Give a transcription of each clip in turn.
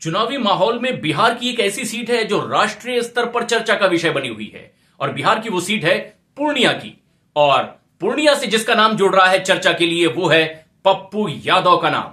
चुनावी माहौल में बिहार की एक ऐसी सीट है जो राष्ट्रीय स्तर पर चर्चा का विषय बनी हुई है और बिहार की वो सीट है पूर्णिया की। और पूर्णिया से जिसका नाम जुड़ रहा है चर्चा के लिए वो है पप्पू यादव का नाम।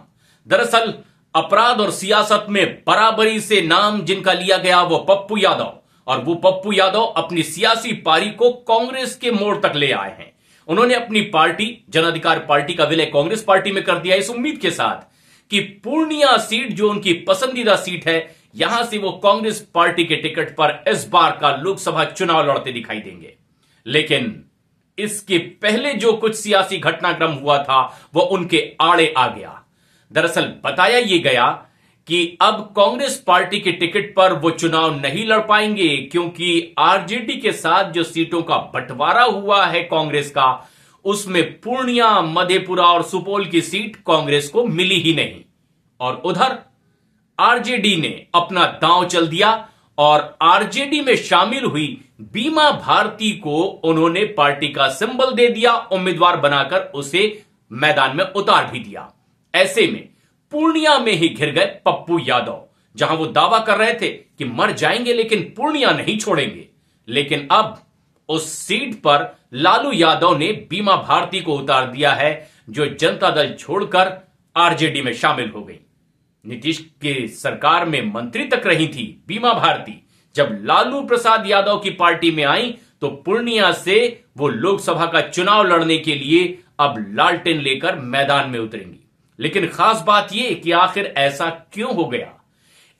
दरअसल अपराध और सियासत में बराबरी से नाम जिनका लिया गया वो पप्पू यादव, और वो पप्पू यादव अपनी सियासी पारी को कांग्रेस के मोड़ तक ले आए हैं। उन्होंने अपनी पार्टी जन अधिकार पार्टी का विलय कांग्रेस पार्टी में कर दिया इस उम्मीद के साथ कि पूर्णिया सीट जो उनकी पसंदीदा सीट है, यहां से वो कांग्रेस पार्टी के टिकट पर इस बार का लोकसभा चुनाव लड़ते दिखाई देंगे। लेकिन इसके पहले जो कुछ सियासी घटनाक्रम हुआ था वो उनके आड़े आ गया। दरअसल बताया यह गया कि अब कांग्रेस पार्टी के टिकट पर वो चुनाव नहीं लड़ पाएंगे क्योंकि आरजेडी के साथ जो सीटों का बंटवारा हुआ है कांग्रेस का, उसमें पूर्णिया, मधेपुरा और सुपौल की सीट कांग्रेस को मिली ही नहीं। और उधर आरजेडी ने अपना दांव चल दिया और आरजेडी में शामिल हुई बीमा भारती को उन्होंने पार्टी का सिंबल दे दिया, उम्मीदवार बनाकर उसे मैदान में उतार भी दिया। ऐसे में पूर्णिया में ही घिर गए पप्पू यादव, जहां वो दावा कर रहे थे कि मर जाएंगे लेकिन पूर्णिया नहीं छोड़ेंगे। लेकिन अब उस सीट पर लालू यादव ने बीमा भारती को उतार दिया है, जो जनता दल छोड़कर आरजेडी में शामिल हो गई। नीतीश के सरकार में मंत्री तक रही थी बीमा भारती। जब लालू प्रसाद यादव की पार्टी में आई तो पूर्णिया से वो लोकसभा का चुनाव लड़ने के लिए अब लालटेन लेकर मैदान में उतरेंगी। लेकिन खास बात यह कि आखिर ऐसा क्यों हो गया,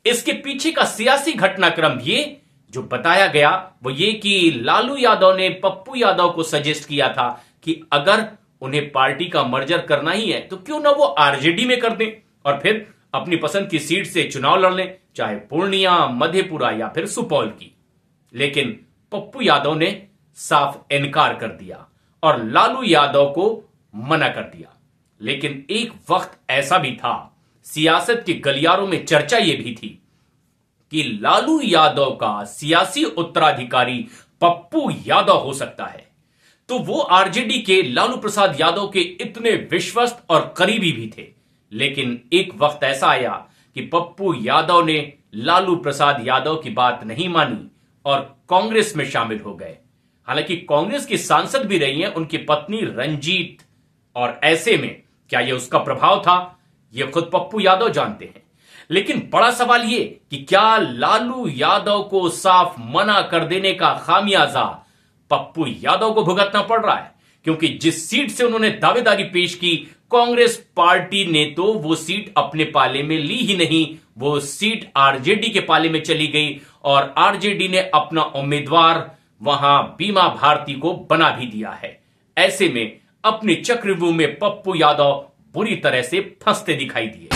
इसके पीछे का सियासी घटनाक्रम ये जो बताया गया वो ये कि लालू यादव ने पप्पू यादव को सजेस्ट किया था कि अगर उन्हें पार्टी का मर्जर करना ही है तो क्यों ना वो आरजेडी में कर दें और फिर अपनी पसंद की सीट से चुनाव लड़ लें, चाहे पूर्णिया, मधेपुरा या फिर सुपौल की। लेकिन पप्पू यादव ने साफ इनकार कर दिया और लालू यादव को मना कर दिया। लेकिन एक वक्त ऐसा भी था, सियासत के गलियारों में चर्चा यह भी थी कि लालू यादव का सियासी उत्तराधिकारी पप्पू यादव हो सकता है। तो वो आरजेडी के लालू प्रसाद यादव के इतने विश्वस्त और करीबी भी थे। लेकिन एक वक्त ऐसा आया कि पप्पू यादव ने लालू प्रसाद यादव की बात नहीं मानी और कांग्रेस में शामिल हो गए। हालांकि कांग्रेस की सांसद भी रही हैं उनकी पत्नी रंजीत, और ऐसे में क्या यह उसका प्रभाव था, यह खुद पप्पू यादव जानते हैं। लेकिन बड़ा सवाल यह कि क्या लालू यादव को साफ मना कर देने का खामियाजा पप्पू यादव को भुगतना पड़ रहा है, क्योंकि जिस सीट से उन्होंने दावेदारी पेश की, कांग्रेस पार्टी ने तो वो सीट अपने पाले में ली ही नहीं, वो सीट आरजेडी के पाले में चली गई और आरजेडी ने अपना उम्मीदवार वहां बीमा भारती को बना भी दिया है। ऐसे में अपने चक्रव्यूह में पप्पू यादव बुरी तरह से फंसते दिखाई दिए।